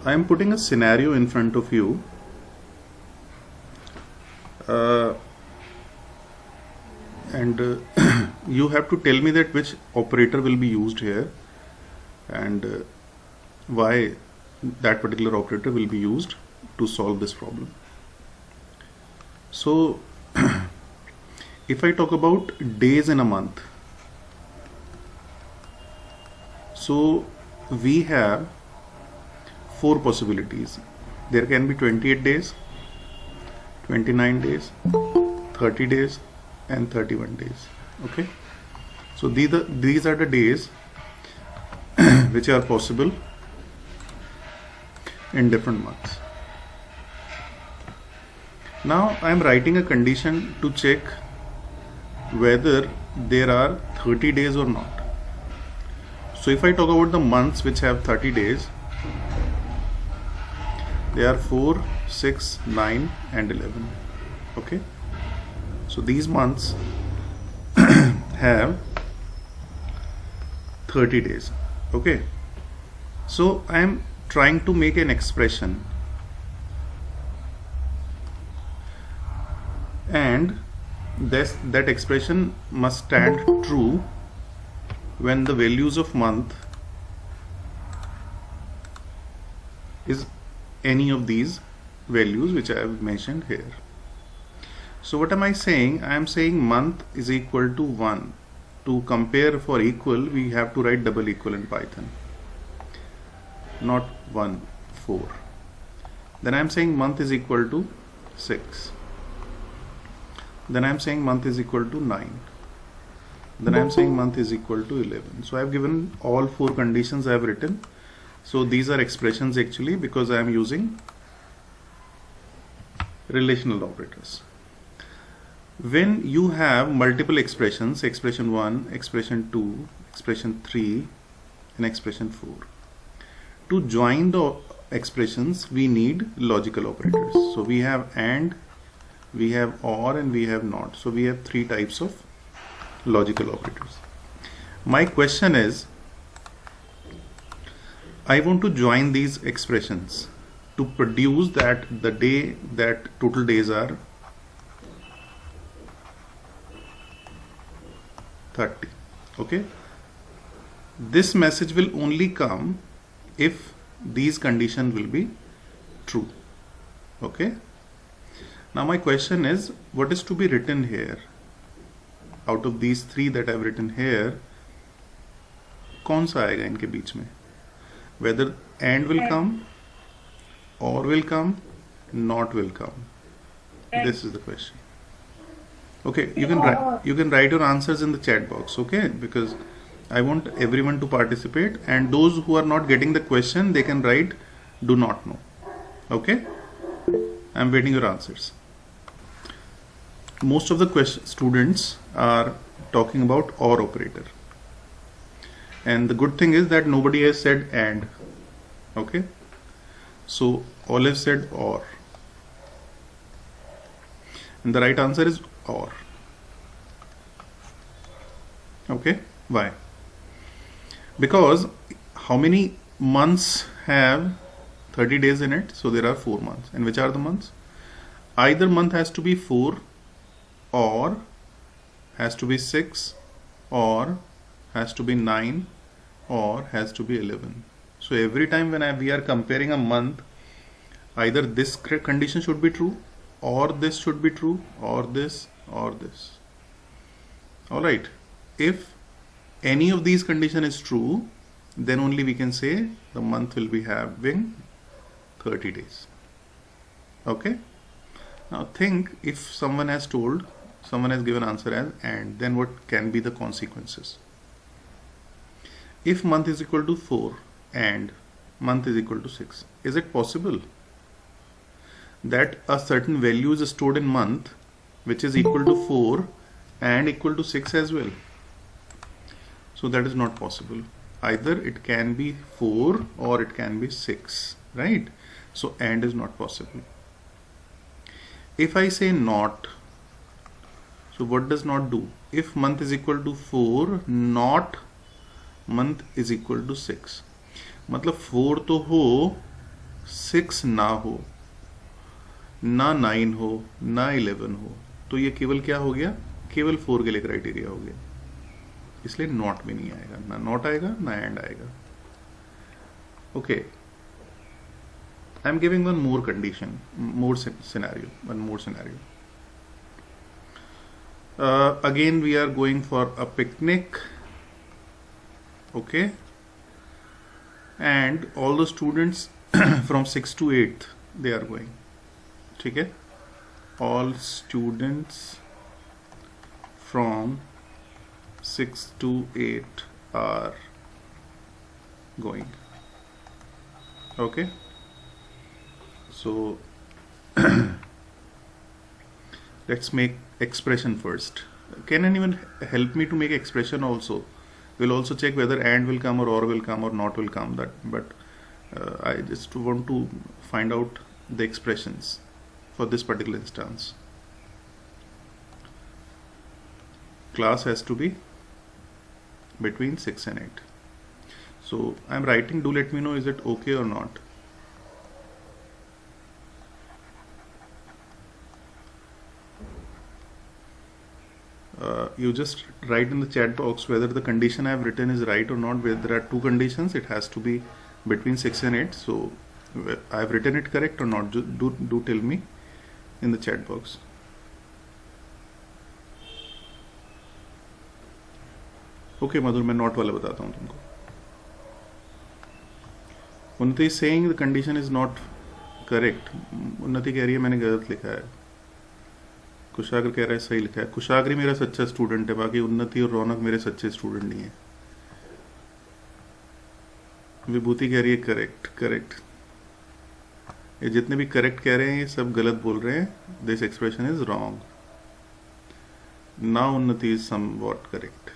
I am putting a scenario in front of you. And you have to tell me that which operator will be used here and why that particular operator will be used to solve this problem. So if I talk about days in a month, so we have four possibilities. There can be 28 days, 29 days, 30 days and 31 days. Okay, so these are the days which are possible in different months. Now I am writing a condition to check whether there are 30 days or not. So if I talk about the months which have 30 days, they are 4, 6, 9 and 11. Okay, so these months have 30 days. Okay, so I am trying to make an expression, and that expression must stand true when the values of month is any of these values which I have mentioned here. So what am I saying? I am saying month is equal to 1. To compare for equal, we have to write double equal in Python, not 1, 4. Then I am saying month is equal to 6. Then I am saying month is equal to 9. Then I am saying month is equal to 11. So I have given all four conditions I have written. So these are expressions actually, because I am using relational operators. When you have multiple expressions, expression 1, expression 2, expression 3 and expression 4, to join the expressions we need logical operators. So we have AND, we have OR and we have NOT. So we have three types of logical operators. My question is, I want to join these expressions to produce that the day that total days are 30. Okay, this message will only come if these conditions will be true. Okay, now my question is, what is to be written here? Out of these three that I've written here, कौन सा आएगा इनके बीच में? Whether AND will come, OR will come, NOT will come. This is the question. Okay, you can write your answers in the chat box. Okay, because I want everyone to participate, and those who are not getting the question, they can write do not know. Okay, I'm waiting your answers. Most of the students are talking about OR operator, and the good thing is that nobody has said AND. Okay, so all have said OR, and the right answer is OR. Okay, why? Because how many months have 30 days in it? So there are 4 months. And which are the months? Either month has to be 4, or has to be 6, or has to be 9, or has to be 11. So every time when we are comparing a month, either this condition should be true, or this should be true, or this, or this. Alright, if any of these condition is true, then only we can say the month will be having 30 days. Okay, now think, if someone has given answer as AND, then what can be the consequences? If month is equal to 4 and month is equal to 6, is it possible that a certain value is stored in month which is equal to 4 and equal to 6 as well? So that is not possible. Either it can be 4 or it can be 6, right? So AND is not possible. If I say NOT, so what does NOT do? If month is equal to 4, NOT month is equal to 6. मतलब 4 तो हो 6 ना हो, ना 9 हो, ना 11 हो, तो ये केवल क्या हो गया, केवल 4 के लिए क्राइटेरिया हो गया, इसलिए नॉट भी नहीं आएगा, ना नॉट आएगा ना एंड आएगा. Okay, I am giving one more condition, more scenario, one more scenario. Again we are going for a picnic, okay, and all the students from 6th to 8th they are going, ठीक है, all students from 6th to 8th are going, okay. So let's make expression first. Can anyone help me to make expression also? We'll also check whether and will come or will come or not will come, that, but I just want to find out the expressions for this particular instance. Class has to be between 6 and 8. So I'm writing, do let me know is it okay or not. You just write in the chat box whether the condition I have written is right or not. Whether there are two conditions, it has to be between 6 and 8. So I have written it correct or not. Do tell me in the chat box. Okay, Madhur, मैं not वाला बताता हूँ तुमको. उन्नति is saying the condition is not correct. उन्नति कह रही है मैंने गलत लिखा है. कुशाग्र कह रहा है सही लिखा है. कुशाग्र मेरा सच्चा स्टूडेंट है, बाकी उन्नति और रौनक मेरे सच्चे स्टूडेंट नहीं है. विभूति कह रही है करेक्ट करेक्ट. ये जितने भी करेक्ट कह रहे हैं ये सब गलत बोल रहे हैं. This expression is wrong. Now Unnati is somewhat correct.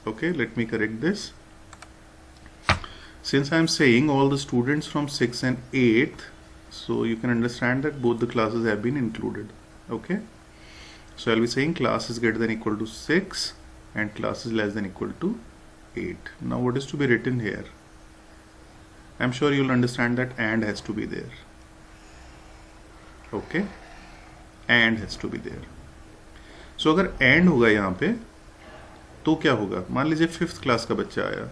Okay, let me correct this. Since I am saying all the students from 6th and 8th, so you can understand that both the classes have been included. Okay. So I'll be saying class is greater than equal to 6 and class is less than equal to 8. Now what is to be written here? I'm sure you'll understand that and has to be there. Okay, and has to be there. So अगर and होगा यहाँ पे तो क्या होगा? मान लीजिए 5th class का बच्चा आया,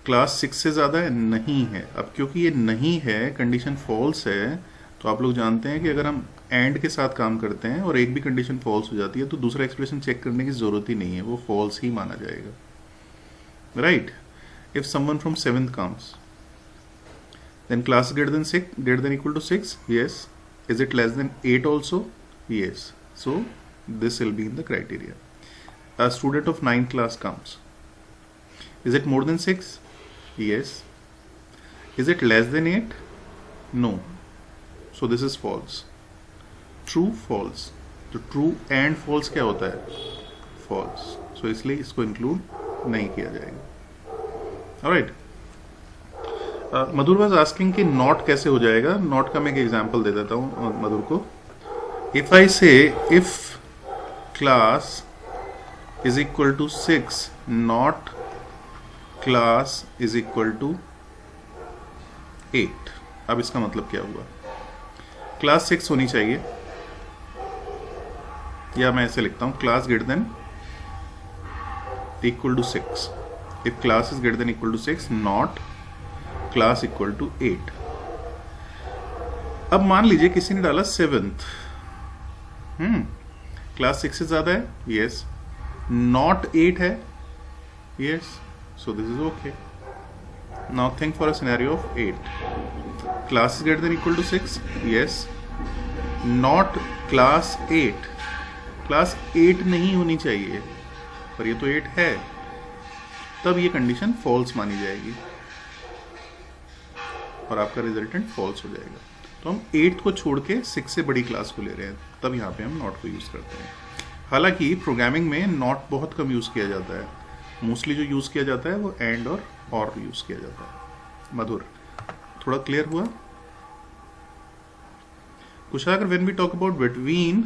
क्लास 6 से ज़्यादा है नहीं है. अब क्योंकि ये नहीं है, कंडीशन फॉल्स है, तो आप लोग जानते हैं कि अगर हम एंड के साथ काम करते हैं और एक भी कंडीशन फॉल्स हो जाती है तो दूसरा एक्सप्रेशन चेक करने की जरूरत ही नहीं है, वो फॉल्स ही माना जाएगा. Right. If someone from 7th comes, then class greater than equal to 6. Yes. Is it less than 8 also? Yes. So this will be in the criteria. A student of 9th class comes. Is it more than 6? Yes. Is it less than 8? No. So this is false. True, false. तो true and false क्या होता है? False. So इसलिए इसको include नहीं किया जाएगा. Alright. Madhur was asking कि not कैसे हो जाएगा. Not का मैं एक example दे देता हूँ मधुर को. If I say if class is equal to 6, not class is equal to 8. अब इसका मतलब क्या हुआ? क्लास 6 होनी चाहिए, या मैं ऐसे लिखता हूं class greater than equal to 6. If class is greater than equal to 6, not class equal to 8. अब मान लीजिए किसी ने डाला 7th. क्लास 6 से ज्यादा है, यस. नॉट 8 है, yes. So this is okay. Now think for a scenario of 8. Class is greater than equal to 6. Yes. Not class 8. Class 8 नहीं होनी चाहिए, पर ये तो 8 है. तब ये कंडीशन फॉल्स मानी जाएगी और आपका रिजल्टेंट फॉल्स हो जाएगा. तो हम 8 को छोड़ के 6 से बड़ी क्लास को ले रहे हैं, तब यहाँ पे हम नॉट को यूज करते हैं. हालांकि प्रोग्रामिंग में नॉट बहुत कम यूज किया जाता है. मोस्टली जो यूज किया जाता है वो एंड और यूज किया जाता है. मधुर, थोड़ा क्लियर हुआ? Kushagra, when we talk about between,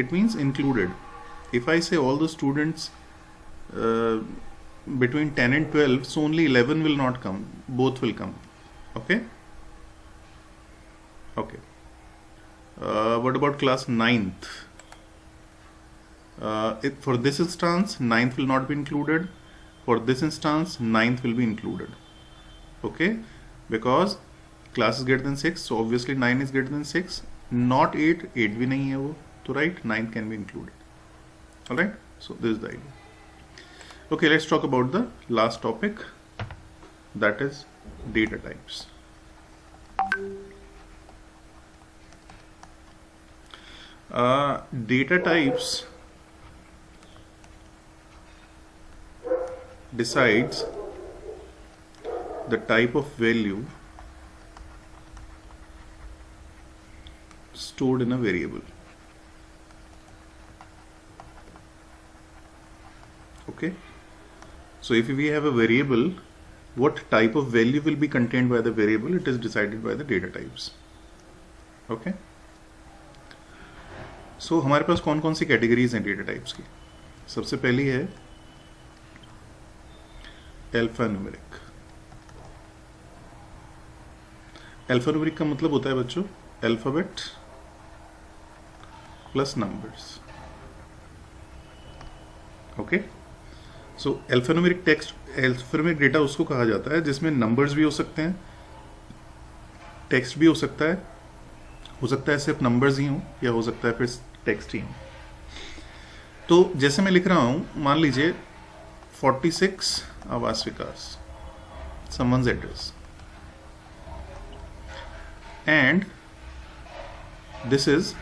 it means included. If I say all the students between 10 and 12, so only 11 will not come, both will come. Okay. Okay. What about class 9th? For this instance, 9th will not be included. For this instance, 9th will be included. Okay, because class is greater than 6, so obviously 9 is greater than 6. Not 8, 8 भी नहीं है वो, तो right, 9 can be included. Alright, so this is the idea. Okay, let's talk about the last topic, that is data types. Data types decides the type of value stored in a variable. Okay, so if we have a variable, what type of value will be contained by the variable, it is decided by the data types. Okay, so हमारे पास कौन कौन सी categories हैं data types की. सबसे पहली है alphanumeric. Alphanumeric का मतलब होता है बच्चों अल्फाबेट प्लस नंबर्स. ओके, सो अल्फान्यूमेरिक टेक्स्ट, अल्फान्यूमेरिक डेटा उसको कहा जाता है जिसमें नंबर्स भी हो सकते हैं, टेक्स्ट भी हो सकता है सिर्फ नंबर्स ही हो, या हो सकता है फिर टेक्स्ट ही हो. तो जैसे मैं लिख रहा हूं, मान लीजिए 46 आवास विकास, someone's address, and this is